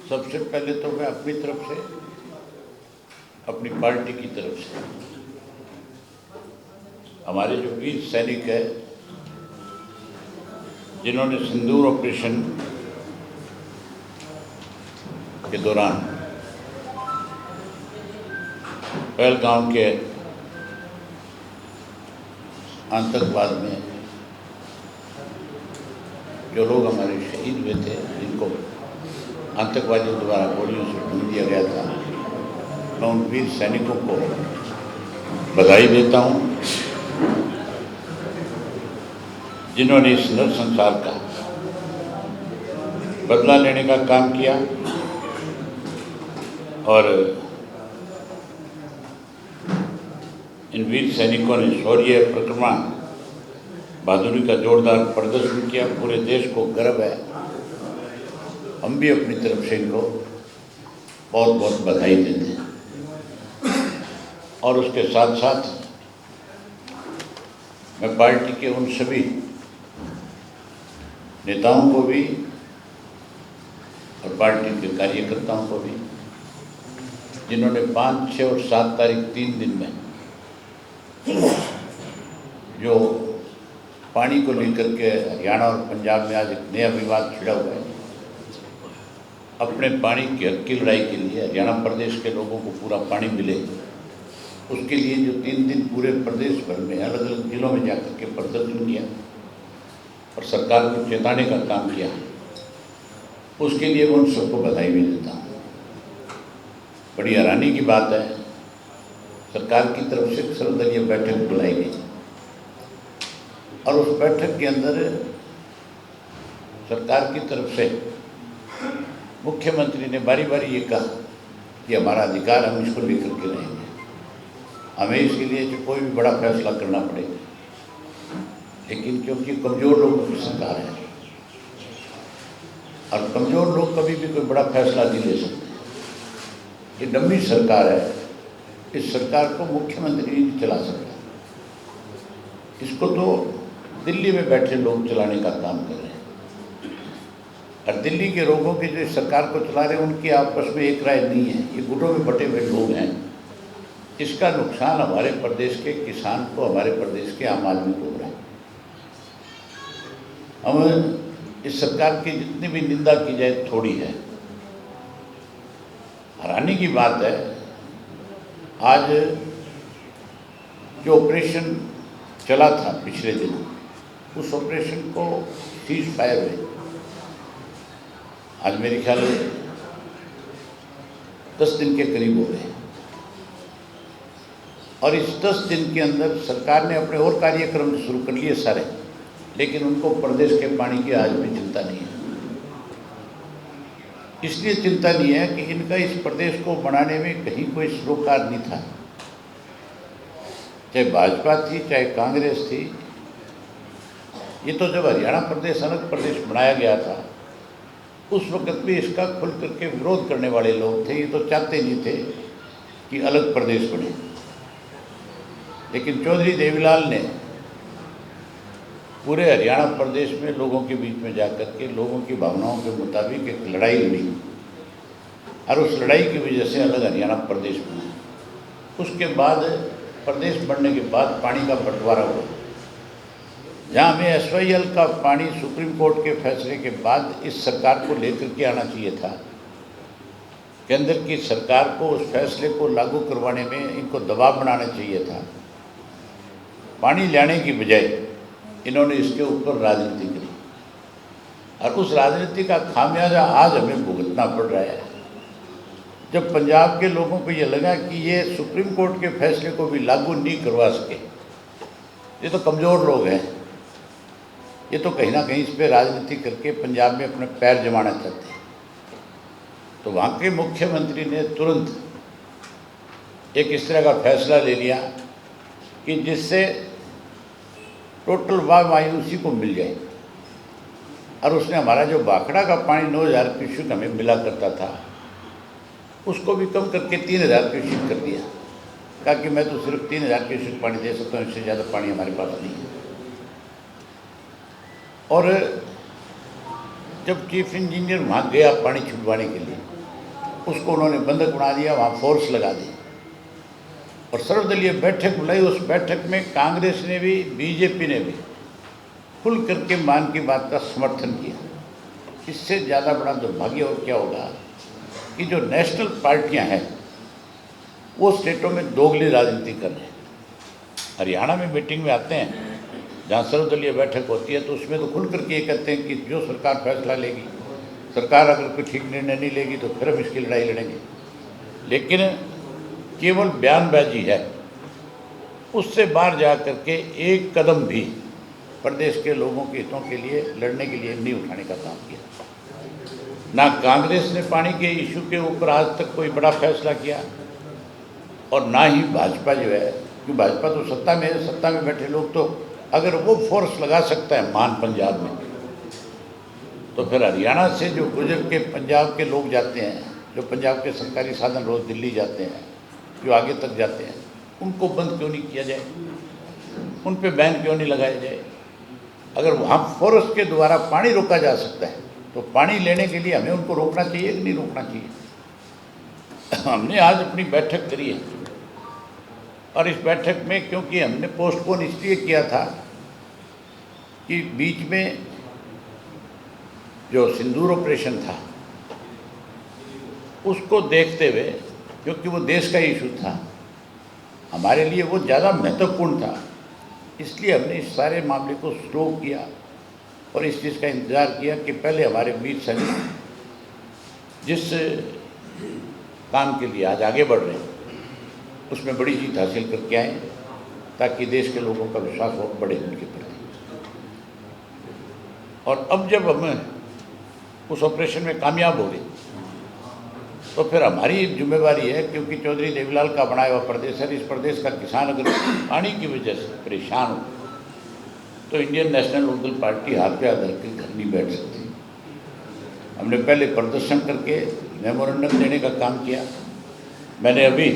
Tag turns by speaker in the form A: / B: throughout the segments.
A: सबसे पहले तो मैं अपनी तरफ से, अपनी पार्टी की तरफ से हमारे जो वीर सैनिक है जिन्होंने सिंदूर ऑपरेशन के दौरान पहलगाम के आतंकवाद में जो लोग हमारे शहीद हुए थे, जिनको आतंकवादियों द्वारा गोलियों से ढूंढ दिया गया था, मैं उन वीर सैनिकों को बधाई देता हूं जिन्होंने इस नरसंहार का बदला लेने का काम किया और इन वीर सैनिकों ने शौर्य, पराक्रम, बहादुरी का जोरदार प्रदर्शन किया। पूरे देश को गर्व है। हम भी अपनी तरफ से इनको बहुत बहुत बधाई देते हैं और उसके साथ साथ मैं पार्टी के उन सभी नेताओं को भी और पार्टी के कार्यकर्ताओं को भी जिन्होंने 5, 6 और 7 तारीख 3 दिन में जो पानी को लेकर के हरियाणा और पंजाब में आज एक नया विवाद छिड़ा हुआ है, अपने पानी के हक की लड़ाई के लिए हरियाणा प्रदेश के लोगों को पूरा पानी मिले, उसके लिए जो 3 दिन पूरे प्रदेश भर में अलग अलग जिलों में जाकर के प्रदर्शन किया और सरकार को चेताने का काम किया, उसके लिए मैं उन सबको बधाई भी देता हूँ। बड़ी हैरानी की बात है, सरकार की तरफ से सर्वदलीय बैठक बुलाई गई और उस बैठक के अंदर सरकार की तरफ से मुख्यमंत्री ने बारी बारी ये कहा कि हमारा अधिकार, हम इसको लेकर के रहेंगे, हमें इसके लिए जो कोई भी बड़ा फैसला करना पड़ेगा। लेकिन क्योंकि कमज़ोर लोगों की सरकार है और कमज़ोर लोग कभी भी कोई बड़ा फैसला नहीं ले सकते, ये डम्मी सरकार है, इस सरकार को मुख्यमंत्री नहीं चला सकता, इसको तो दिल्ली में बैठे लोग चलाने का काम कर रहे हैं और दिल्ली के लोगों की जो सरकार को चला रहे हैं उनकी आपस में एक राय नहीं है, ये गुटों में बटे हुए लोग हैं। इसका नुकसान हमारे प्रदेश के किसान को, हमारे प्रदेश के आम आदमी को हो रहा है। हम इस सरकार की जितनी भी निंदा की जाए थोड़ी है। हैरानी की बात है, आज जो ऑपरेशन चला था पिछले दिनों, उस ऑपरेशन को सीज फायर हुए आज मेरे ख्याल 10 दिन के करीब हो गए और इस 10 दिन के अंदर सरकार ने अपने और कार्यक्रम शुरू कर लिए सारे, लेकिन उनको प्रदेश के पानी की आज भी चिंता नहीं है। इसलिए चिंता नहीं है कि इनका इस प्रदेश को बनाने में कहीं कोई सरोकार नहीं था, चाहे भाजपा थी चाहे कांग्रेस थी। ये तो जब हरियाणा प्रदेश अलग प्रदेश बनाया गया था उस वक्त भी इसका खुल करके विरोध करने वाले लोग थे। ये तो चाहते नहीं थे कि अलग प्रदेश बने, लेकिन चौधरी देवीलाल ने पूरे हरियाणा प्रदेश में लोगों के बीच में जाकर के लोगों की भावनाओं के मुताबिक एक लड़ाई लड़ी और उस लड़ाई की वजह से अलग हरियाणा प्रदेश बना। उसके बाद प्रदेश बनने के बाद पानी का बंटवारा हुआ, जहाँ हमें SYL का पानी सुप्रीम कोर्ट के फैसले के बाद इस सरकार को लेकर के आना चाहिए था। केंद्र की सरकार को उस फैसले को लागू करवाने में इनको दबाव बनाना चाहिए था। पानी लाने की बजाय इन्होंने इसके ऊपर राजनीति करी और उस राजनीति का खामियाजा आज हमें भुगतना पड़ रहा है। जब पंजाब के लोगों को ये लगा कि ये सुप्रीम कोर्ट के फैसले को भी लागू नहीं करवा सके, ये तो कमज़ोर लोग हैं, ये तो कहीं ना कहीं इस पर राजनीति करके पंजाब में अपने पैर जमाना चाहते हैं, तो वहाँ के मुख्यमंत्री ने तुरंत एक इस तरह का फैसला ले लिया कि जिससे टोटल वायु उसी को मिल जाए और उसने हमारा जो भाखड़ा का पानी 9000 क्यूसेक हमें मिला करता था उसको भी कम करके 3000 क्यूसेक कर दिया। कहा कि मैं तो सिर्फ 3000 क्यूसेक पानी दे सकता हूँ, इससे ज़्यादा पानी हमारे पास नहीं है। और जब चीफ इंजीनियर वहाँ गया पानी छुड़वाने के लिए उसको उन्होंने बंधक बना दिया, वहाँ फोर्स लगा दी और सर्वदलीय बैठक बुलाई। उस बैठक में कांग्रेस ने भी, बीजेपी ने भी खुल करके मान की बात का समर्थन किया। इससे ज़्यादा बड़ा दुर्भाग्य और क्या होगा कि जो नेशनल पार्टियां हैं वो स्टेटों में दोगली राजनीति कर रहे हैं। हरियाणा में मीटिंग में आते हैं जहाँ सर्वदलीय बैठक होती है तो उसमें तो खुल करके ये कहते हैं कि जो सरकार फैसला लेगी, सरकार अगर कोई ठीक निर्णय नहीं लेगी तो फिर हम इसकी लड़ाई लड़ेंगे। लेकिन केवल बयानबाजी है, उससे बाहर जा करके एक कदम भी प्रदेश के लोगों के हितों के लिए लड़ने के लिए नहीं उठाने का काम किया। ना कांग्रेस ने पानी के इशू के ऊपर आज तक कोई बड़ा फैसला किया और ना ही भाजपा जो है, कि भाजपा तो सत्ता में बैठे लोग तो अगर वो फोर्स लगा सकता है मान पंजाब में, तो फिर हरियाणा से जो गुजर के पंजाब के लोग जाते हैं, जो पंजाब के सरकारी साधन रोज दिल्ली जाते हैं, जो आगे तक जाते हैं, उनको बंद क्यों नहीं किया जाए, उन पे बैन क्यों नहीं लगाया जाए। अगर वहाँ फोर्स के द्वारा पानी रोका जा सकता है तो पानी लेने के लिए हमें उनको रोकना चाहिए कि नहीं रोकना चाहिए। हमने आज अपनी बैठक करी है और इस बैठक में, क्योंकि हमने पोस्टपोन इसलिए किया था कि बीच में जो सिंदूर ऑपरेशन था उसको देखते हुए, क्योंकि वो देश का इशू था, हमारे लिए वो ज़्यादा महत्वपूर्ण था, इसलिए हमने इस सारे मामले को स्लो किया और इस चीज़ का इंतज़ार किया कि पहले हमारे वीर सैनिक जिस काम के लिए आज आगे बढ़ रहे हैं उसमें बड़ी जीत हासिल करके आए, ताकि देश के लोगों का विश्वास और बढ़े उनके प्रति। और अब जब हम उस ऑपरेशन में कामयाब हो गए तो फिर हमारी जिम्मेवारी है, क्योंकि चौधरी देवीलाल का बनाया हुआ प्रदेश है, इस प्रदेश का किसान अगर पानी की वजह से परेशान हो तो इंडियन नेशनल लोकदल पार्टी हाथ पे हाथ धर के घर नहीं बैठ सकती। हमने पहले प्रदर्शन करके मेमोरेंडम देने का काम किया। मैंने अभी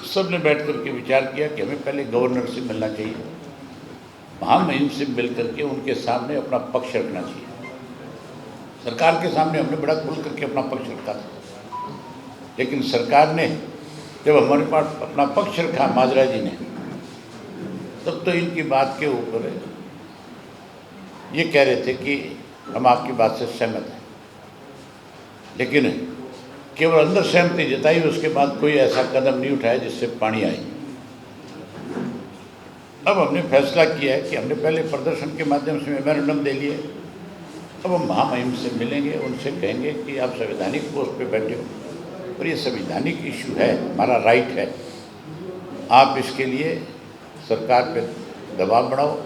A: सबने बैठ करके विचार किया कि हमें पहले गवर्नर से मिलना चाहिए, महामहिम से मिल करके उनके सामने अपना पक्ष रखना चाहिए। सरकार के सामने हमने बड़ा खुल करके अपना पक्ष रखा था, लेकिन सरकार ने जब हमारे पास अपना पक्ष रखा माजरा जी ने, तब तो इनकी बात के ऊपर ये कह रहे थे कि हम आपकी बात से सहमत हैं, लेकिन केवल अंदर सहमति जताई, उसके बाद कोई ऐसा कदम नहीं उठाया जिससे पानी आए। अब हमने फैसला किया है कि हमने पहले प्रदर्शन के माध्यम से मेमोरेंडम दे लिए, अब हम महामहिम से मिलेंगे, उनसे कहेंगे कि आप संवैधानिक पोस्ट पे बैठे हो और ये संवैधानिक इशू है, हमारा राइट है, आप इसके लिए सरकार पे दबाव बढ़ाओ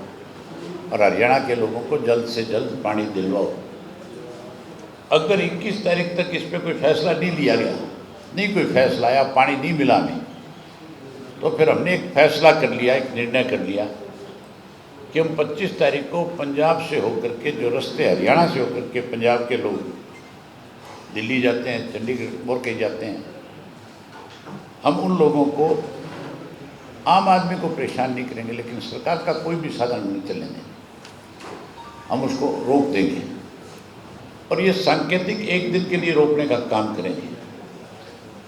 A: और हरियाणा के लोगों को जल्द से जल्द पानी दिलवाओ। अगर 21 तारीख तक इस पर कोई फैसला नहीं लिया गया, नहीं कोई फैसला आया, पानी नहीं मिला हमें, तो फिर हमने एक फैसला कर लिया, एक निर्णय कर लिया कि हम 25 तारीख को पंजाब से होकर के, जो रास्ते हरियाणा से होकर के पंजाब के लोग दिल्ली जाते हैं, चंडीगढ़ मोड़ के जाते हैं, हम उन लोगों को, आम आदमी को परेशान नहीं करेंगे, लेकिन सरकार का कोई भी साधन नहीं चलने देंगे, हम उसको रोक देंगे और ये सांकेतिक एक दिन के लिए रोकने का काम करेंगे।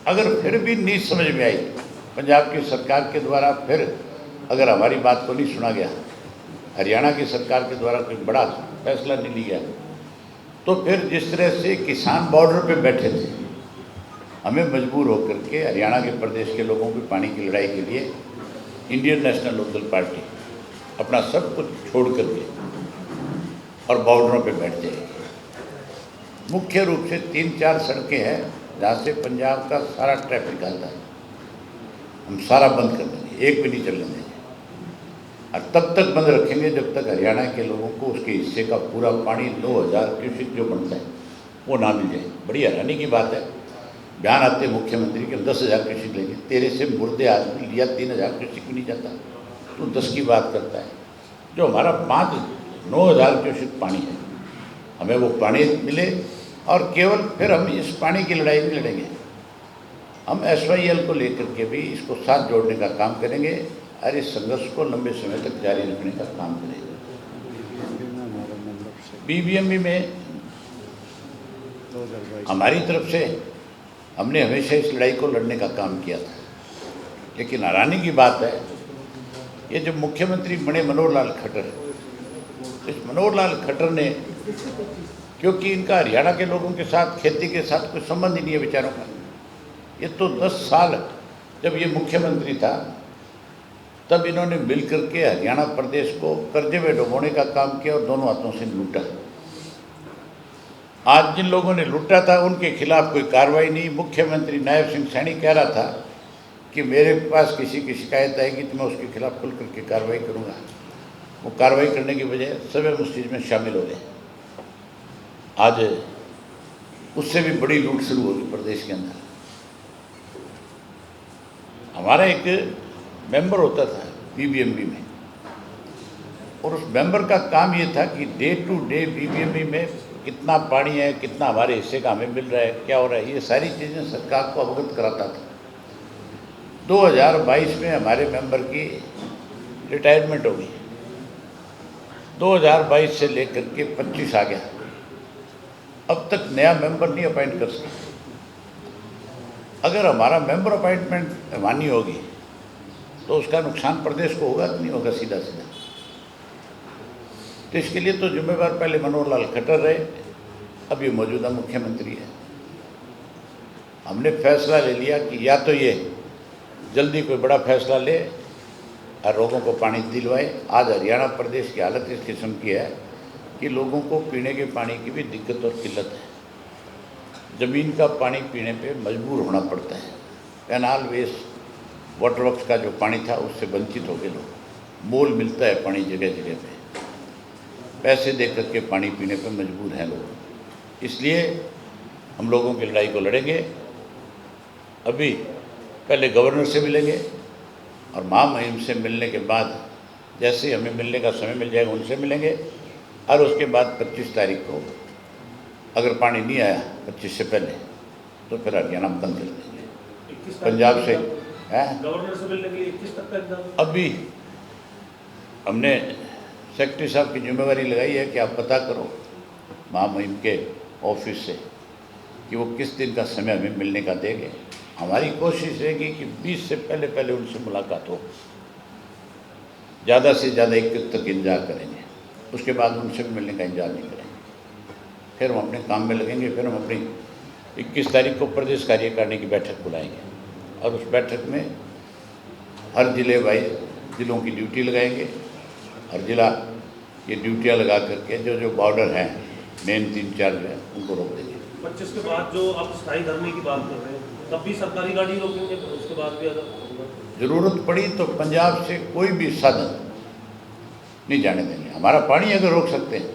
A: अगर फिर भी नहीं समझ में आई पंजाब की सरकार के द्वारा, फिर अगर हमारी बात को नहीं सुना गया, हरियाणा की सरकार के द्वारा कोई बड़ा फैसला नहीं लिया, तो फिर जिस तरह से किसान बॉर्डर पे बैठे थे, हमें मजबूर होकर के हरियाणा के प्रदेश के लोगों की पानी की लड़ाई के लिए इंडियन नेशनल लोकदल पार्टी अपना सब कुछ छोड़ करके और बॉर्डरों पे बैठ जाएगी। मुख्य रूप से 3-4 सड़कें हैं जहाँ से पंजाब का सारा ट्रैफिक आता है, हम सारा बंद कर देंगे, एक भी नहीं चलने देंगे और तब तक बंद रखेंगे जब तक हरियाणा के लोगों को उसके हिस्से का पूरा पानी 9000 क्यूसेक जो बनता है वो ना मिल जाए। बड़ी हैरानी की बात है, बयान आते मुख्यमंत्री के 10,000 क्यूसेक लेंगे, तेरे से मुर्दे आदमी लिया 3,000 क्यूसेक भी नहीं जाता, तो 10 की बात करता है। जो हमारा 9,000 क्यूसेक पानी है, हमें वो पानी मिले और केवल फिर हम इस पानी की लड़ाई नहीं लड़ेंगे, हम SYL को लेकर के भी इसको साथ जोड़ने का काम करेंगे और इस संघर्ष को लंबे समय तक जारी रखने का काम करेंगे। BBMB में हमारी तरफ से हमने हमेशा इस लड़ाई को लड़ने का काम किया था। लेकिन हैरानी की बात है, ये जो मुख्यमंत्री बने मनोहर लाल खट्टर, इस मनोहर लाल खट्टर ने, क्योंकि इनका हरियाणा के लोगों के साथ, खेती के साथ कोई संबंध ही नहीं है बेचारों का। ये तो 10 साल जब ये मुख्यमंत्री था तब इन्होंने मिलकर के हरियाणा प्रदेश को कर्जे में डुबोने का काम किया और दोनों हाथों से लूटा। आज जिन लोगों ने लूटा था उनके खिलाफ कोई कार्रवाई नहीं। मुख्यमंत्री नायब सिंह सैनी कह रहा था कि मेरे पास किसी की शिकायत आएगी तो मैं उसके खिलाफ खुल करके कार्रवाई करूंगा। वो कार्रवाई करने की बजाय सब उस चीज़ में शामिल हो गए। आज उससे भी बड़ी लूट शुरू होगी प्रदेश के अंदर। हमारा एक मेंबर होता था बीबीएमबी में, और उस मेंबर का काम ये था कि डे टू डे बीबीएमबी में कितना पानी है, कितना हमारे हिस्से का हमें मिल रहा है, क्या हो रहा है, ये सारी चीज़ें सरकार को अवगत कराता था। 2022 में हमारे मेंबर की रिटायरमेंट हो गई। 2022 से लेकर के 25 आ गया, अब तक नया मेंबर नहीं अपॉइंट कर सके। अगर हमारा मेंबर अपॉइंटमेंट मानी होगी तो उसका नुकसान प्रदेश को होगा कि नहीं होगा, सीधा सीधा। तो इसके लिए तो जिम्मेवार पहले मनोहर लाल खट्टर रहे, अब ये मौजूदा मुख्यमंत्री है। हमने फैसला ले लिया कि या तो ये जल्दी कोई बड़ा फैसला ले और लोगों को पानी दिलवाए। आज हरियाणा प्रदेश की हालत इस किस्म की है कि लोगों को पीने के पानी की भी दिक्कत और किल्लत है। ज़मीन का पानी पीने पे मजबूर होना पड़ता है। कैनाल वेस्ट वाटर वर्क्स का जो पानी था उससे वंचित हो गए लोग। मोल मिलता है पानी जगह जगह पे, पैसे दे करके पानी पीने पे मजबूर हैं लोग। इसलिए हम लोगों की लड़ाई को लड़ेंगे। अभी पहले गवर्नर से मिलेंगे और महामहिम से मिलने के बाद जैसे हमें मिलने का समय मिल जाएगा उनसे मिलेंगे, और उसके बाद 25 तारीख को अगर पानी नहीं आया 25 से पहले तो फिर हरियाणा बंद कर देंगे। पंजाब से
B: गवर्नर से मिलने के लिए 21 तक का इंतजार।
A: अभी हमने सेक्रेटरी साहब की जिम्मेवारी लगाई है कि आप पता करो महामहिम के ऑफिस से कि वो किस दिन का समय हमें मिलने का देंगे। हमारी कोशिश रहेगी कि 20 से पहले पहले उनसे मुलाकात हो। ज़्यादा से ज़्यादा 21 तक इंतजार करेंगे, उसके बाद उनसे भी मिलने का इंतजार नहीं करेंगे। फिर हम अपने काम में लगेंगे। फिर हम अपनी 21 तारीख को प्रदेश कार्यकारिणी की बैठक बुलाएंगे और उस बैठक में हर जिले वाइज जिलों की ड्यूटी लगाएंगे। हर जिला ये ड्यूटियाँ लगा करके जो जो बॉर्डर हैं, मेन 3-4 जो है उनको रोक देंगे।
B: 25 के बाद जो आप स्थायी धरने की बात कर रहे हैं, तब भी सरकारी गाड़ी रोकेंगे? उसके बाद भी अगर
A: ज़रूरत पड़ी तो पंजाब से कोई भी साधन नहीं जाने देंगे। हमारा पानी अगर रोक सकते हैं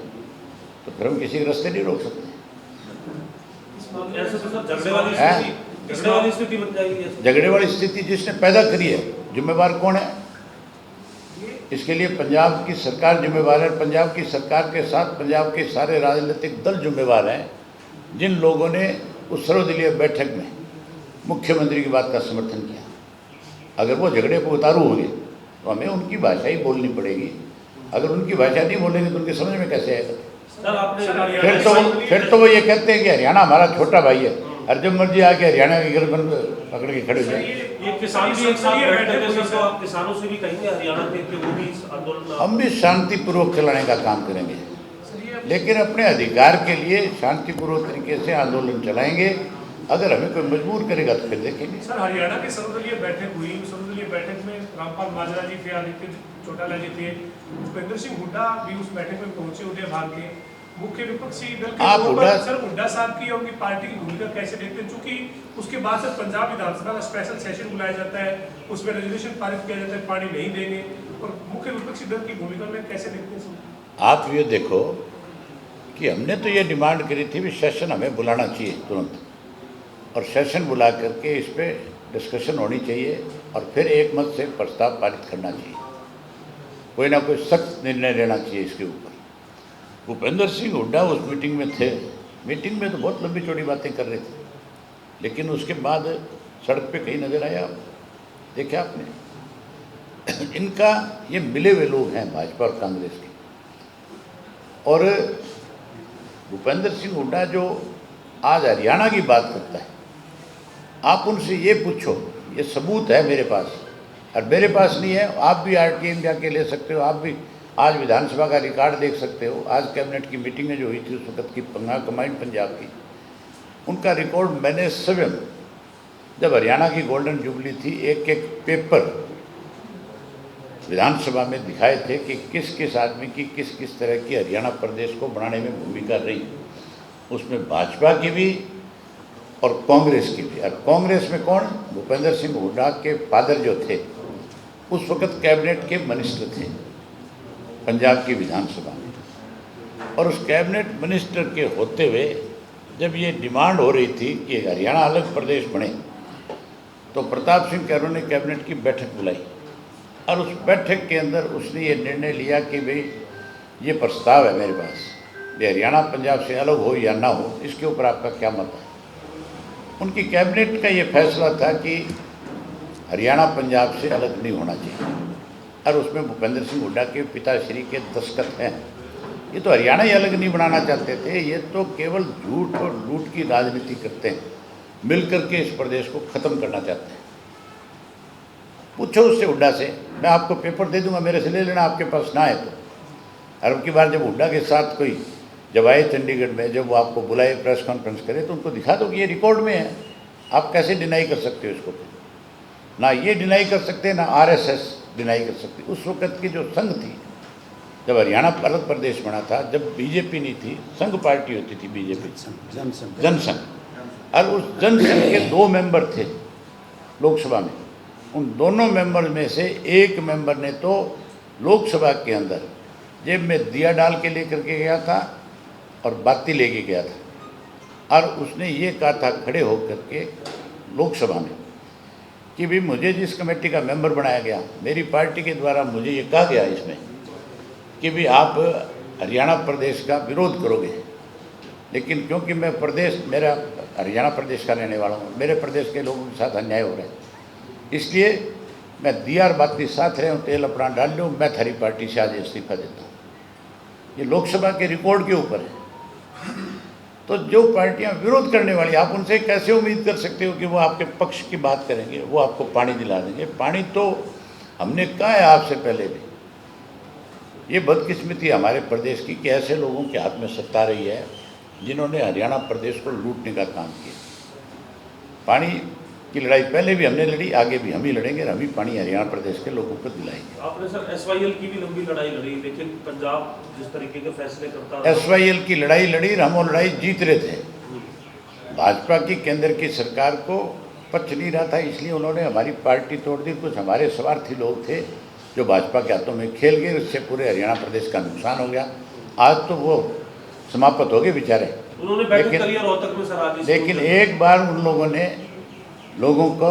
A: तो फिर हम किसी के रास्ते नहीं रोक सकते।
B: ऐसे तो सब झगड़े वाली स्थिति बन जाएगी।
A: झगड़े वाली स्थिति जिसने पैदा करी है, जिम्मेवार कौन है? इसके लिए पंजाब की सरकार जिम्मेवार है। पंजाब की सरकार के साथ पंजाब के सारे राजनीतिक दल जिम्मेवार हैं, जिन लोगों ने उस सर्वदलीय बैठक में मुख्यमंत्री की बात का समर्थन किया। अगर वो झगड़े को उतारू होंगे तो हमें उनकी भाषा ही बोलनी पड़ेगी। अगर उनकी भाषा नहीं बोलेंगे तो उनके समझ में कैसे आएगा? फिर तो वो ये कहते हैं कि हरियाणा हमारा छोटा भाई है, और जब मर्जी आके हरियाणा की गर्दन पकड़ के खड़े हो जाए।
B: ये किसान भी एक साथ बैठते हैं, तो आप किसानों से भी कहेंगे हरियाणा के कि वो भी इस आंदोलन?
A: हम भी शांतिपूर्वक चलाने का काम करेंगे, लेकिन अपने अधिकार के लिए शांतिपूर्वक तरीके से आंदोलन चलाएंगे। अगर हमें कोई मजबूर करेगा तो फिर देखेंगे।
C: सर, हरियाणा की सर्वदलीय बैठक हुई, सर्वदलीय बैठक में रामपाल माजरा जी थे, आदित्य चौटाला जी थे, भूपेंद्र सिंह हुड्डा भी उस बैठक में पहुंचे, उदय भाग के मुख्य विपक्षी दल के तौर पर। सर, हुड्डा साहब की उनकी पार्टी की भूमिका कैसे देखते हैं? चूंकि उसके बाद से पंजाब विधानसभा का स्पेशल सेशन बुलाया जाता है, उसमें रेजोल्यूशन पारित किया जाता है पानी नहीं देंगे, और मुख्य विपक्षी दल की भूमिका में कैसे देखते हैं?
A: आप ये देखो कि हमने तो ये डिमांड करी थी भी सेशन हमें बुलाना चाहिए तुरंत, और सेशन बुला करके इस पर डिस्कशन होनी चाहिए और फिर एक मत से प्रस्ताव पारित करना चाहिए। कोई ना कोई सख्त निर्णय लेना चाहिए इसके ऊपर। भूपेंद्र सिंह हुड्डा उस मीटिंग में थे। मीटिंग में तो बहुत लंबी चौड़ी बातें कर रहे थे, लेकिन उसके बाद सड़क पे कहीं नजर आया? देखे आपने? इनका ये मिले हुए लोग हैं भाजपा और कांग्रेस के। और भूपेंद्र सिंह हुड्डा जो आज हरियाणा की बात करता है, आप उनसे ये पूछो, ये सबूत है मेरे पास, और मेरे पास नहीं है, आप भी RTM जाके ले सकते हो, आप भी आज विधानसभा का रिकॉर्ड देख सकते हो। आज कैबिनेट की मीटिंग में जो हुई थी उस वक्त की कंबाइंड पंजाब की, उनका रिकॉर्ड मैंने स्वयं, जब हरियाणा की गोल्डन जुबली थी, एक एक पेपर विधानसभा में दिखाए थे कि किस किस आदमी की किस किस तरह की हरियाणा प्रदेश को बनाने में भूमिका रही। उसमें भाजपा की भी और कांग्रेस की भी। और कांग्रेस में कौन? भूपेंद्र सिंह हुड्डा के फादर जो थे, उस वक्त कैबिनेट के मिनिस्टर थे पंजाब की विधानसभा में। और उस कैबिनेट मिनिस्टर के होते हुए जब ये डिमांड हो रही थी कि हरियाणा अलग प्रदेश बने, तो प्रताप सिंह कैरों ने कैबिनेट की बैठक बुलाई, और उस बैठक के अंदर उसने ये निर्णय लिया कि भाई ये प्रस्ताव है मेरे पास, ये हरियाणा पंजाब से अलग हो या ना हो, इसके ऊपर आपका क्या मत है। उनकी कैबिनेट का ये फैसला था कि हरियाणा पंजाब से अलग नहीं होना चाहिए, और उसमें भूपेंद्र सिंह हुड्डा के पिताश्री के दस्तखत हैं। ये तो हरियाणा ही अलग नहीं बनाना चाहते थे, ये तो केवल झूठ और लूट की राजनीति करते हैं, मिलकर के इस प्रदेश को ख़त्म करना चाहते हैं। पूछो उससे, हुड्डा से, मैं आपको पेपर दे दूंगा, मेरे से ले लेना, आपके पास ना है तो। और अब की बार जब हुड्डा के साथ कोई जब आए चंडीगढ़ में, जब वो आपको बुलाए प्रेस कॉन्फ्रेंस करे, तो उनको दिखा दो कि ये रिकॉर्ड में है। आप कैसे डिनाई कर सकते हो इसको? ना ये डिनाई कर सकते, ना RSS डिनाई कर सकती। उस वक्त की जो संघ थी, जब हरियाणा अलग प्रदेश बना था, जब बीजेपी नहीं थी, संघ पार्टी होती थी बीजेपी, जनसंघ, और उस जनसंघ के 2 मेंबर थे लोकसभा में। उन दोनों मेंबर में से एक मेंबर ने तो लोकसभा के अंदर जेब में दिया डाल के लेकर के गया था और बाती लेके गया था, और उसने ये कहा था खड़े होकर के लोकसभा में कि भी मुझे जिस कमेटी का मेंबर बनाया गया, मेरी पार्टी के द्वारा मुझे ये कहा गया इसमें कि भी आप हरियाणा प्रदेश का विरोध करोगे, लेकिन क्योंकि मैं मेरा हरियाणा प्रदेश का रहने वाला हूँ, मेरे प्रदेश के लोगों के साथ अन्याय हो रहा है, इसलिए मैं दिया और बाती साथ रहे हूँ, तेल अपना डाल लूँ, मैं थारी पार्टी से आज इस्तीफा देता हूँ। ये लोकसभा के रिकॉर्ड के ऊपर है। तो जो पार्टियां विरोध करने वाली, आप उनसे कैसे उम्मीद कर सकते हो कि वो आपके पक्ष की बात करेंगे, वो आपको पानी दिला देंगे? पानी तो हमने कहा है आपसे पहले भी, ये बदकिस्मती हमारे प्रदेश की कि ऐसे लोगों के हाथ में सत्ता रही है जिन्होंने हरियाणा प्रदेश को लूटने का काम किया। पानी की लड़ाई पहले भी हमने लड़ी, आगे भी हम ही लड़ेंगे, और हम ही पानी हरियाणा प्रदेश के लोगों को दिलाएंगे।
B: आपने सर SYL की भी लंबी लड़ाई लड़ी, लेकिन पंजाब जिस तरीके के फैसले करता है,
A: SYL की लड़ाई लड़ी, हम वो लड़ाई जीत रहे थे। भाजपा की केंद्र की सरकार को पच नहीं रहा था, इसलिए उन्होंने हमारी पार्टी तोड़ दी। कुछ हमारे स्वार्थी लोग थे जो भाजपा के हाथों में खेल गए, उससे पूरे हरियाणा प्रदेश का नुकसान हो गया। आज तो वो समाप्त हो गए बेचारे।
B: उन्होंने बैठक करी है रोहतक में सर,
A: लेकिन एक बार उन लोगों ने लोगों को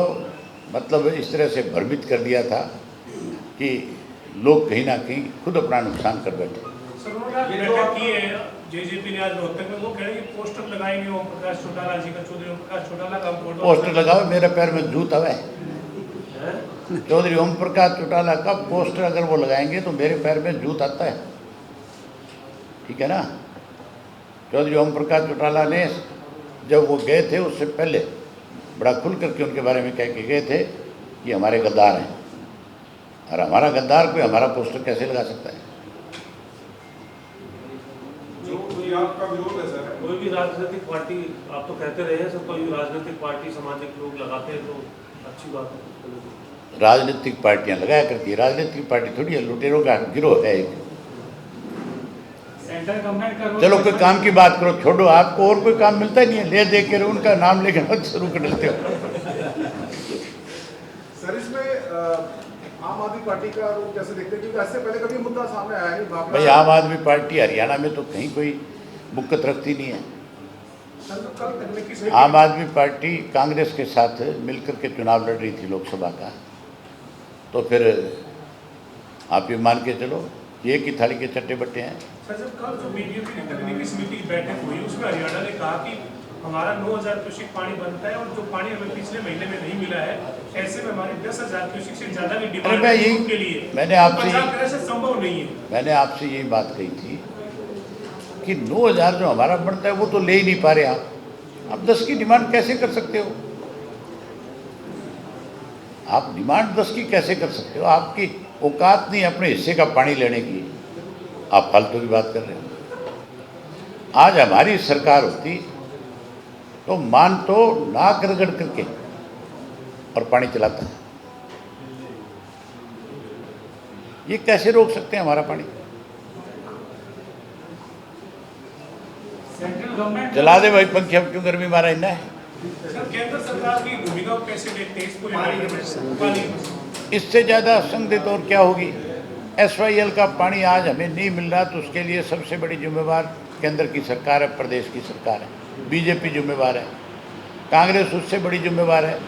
A: मतलब इस तरह से भ्रमित कर दिया था कि लोग कहीं ना कहीं खुद अपना नुकसान कर बैठे।
C: सर उन्होंने बैठक की है जेजेपी ने आज रोहतक में, वो कह रहे हैं कि पोस्टर लगाएंगे ओम प्रकाश चौटाला जी का, चौधरी ओम प्रकाश चौटाला का फोटो।
A: पोस्टर लगाओ, मेरे पैर में जूत आवे। चौधरी ओम प्रकाश चौटाला का पोस्टर अगर वो लगाएंगे तो मेरे पैर में जूत आता है, ठीक है ना। चौधरी ओम प्रकाश चौटाला ने जब वो गए थे उससे पहले बड़ा खुल करके उनके बारे में कह के गए थे कि हमारे गद्दार हैं, और हमारा गद्दार कोई हमारा पोस्टर कैसे लगा सकता है?
C: जो कोई आपका विरोध है सर,
B: कोई भी राजनीतिक पार्टी, आप तो कहते रहे हैं सर, कोई भी राजनीतिक पार्टी सामाजिक लोग लगाते हैं तो अच्छी बात है।
A: राजनीतिक पार्टियां लगाया करती है, राजनीतिक पार्टी थोड़ी है, लुटेरों का गिरोह है एक। चलो कोई काम की बात करो, छोड़ो, आपको और कोई काम मिलता ही नहीं है, ले दे के उनका नाम लेके मत शुरू कर देते हो।
D: सर इसमें आम आदमी पार्टी का रूप कैसे देखते हैं, क्योंकि इससे पहले कभी मुद्दा सामने आया नहीं।
A: भाई आम आदमी पार्टी हरियाणा में तो कहीं कोई मुक्कत रखती नहीं है। आम आदमी पार्टी कांग्रेस के साथ मिलकर के चुनाव लड़ रही थी लोकसभा का, तो फिर आप ये मान के चलो एक ही थाली के चट्टे बट्टे हैं।
C: सर जब कल जो बीजेपी की तकनीकी समिति की बैठक हुई, उसमें हरियाणा ने कहा कि हमारा 9,000 क्यूसेक पानी बनता है, और जो पानी हमें पिछले महीने में नहीं मिला है, ऐसे में हमारी 10,000 क्यूसेक से ज्यादा की डिमांड है के लिए।
A: मैंने आपसे
C: संभव नहीं है।
A: मैंने आपसे यही बात कही थी कि 9,000 जो हमारा बनता है वो तो ले ही नहीं पा रहे आप 10 की डिमांड कैसे कर सकते हो? आप डिमांड 10 की कैसे कर सकते हो? आपकी औकात नहीं अपने हिस्से का पानी लेने की, आप फालतू की बात कर रहे हो। आज हमारी सरकार होती तो मान तो नाक रगड़ करके और पानी चलाता। ये कैसे रोक सकते हैं हमारा पानी?
C: सेंट्रल गवर्नमेंट
A: चला दे भाई पंखे, अब क्यों गर्मी मारा इतना है?
C: सर, केंद्र सरकार की भूमिका को कैसे देखते हैं इस पूरे पानी में?
A: इससे ज़्यादा संदिग्ध और क्या होगी? SYL का पानी आज हमें नहीं मिल रहा तो उसके लिए सबसे बड़ी जिम्मेवार केंद्र की सरकार है, प्रदेश की सरकार है, बीजेपी जिम्मेवार है, कांग्रेस उससे बड़ी जिम्मेवार है।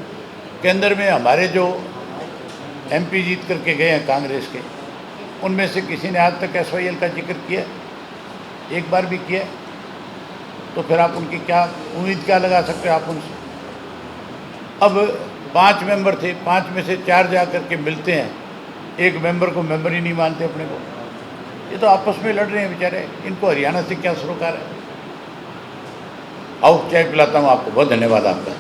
A: केंद्र में हमारे जो MP जीत करके गए हैं कांग्रेस के, उनमें से किसी ने आज तक SYL का जिक्र किया? एक बार भी किया? तो फिर आप उनकी क्या उम्मीद क्या लगा सकते हो आप उनसे? अब 5 मेंबर थे, 5 में से 4 जा कर के मिलते हैं, एक मेंबर को मेंबर ही नहीं मानते अपने को। ये तो आपस में लड़ रहे हैं बेचारे, इनको हरियाणा से क्या सरोकार है? आओ चाय पिलाता हूँ आपको। बहुत धन्यवाद आपका।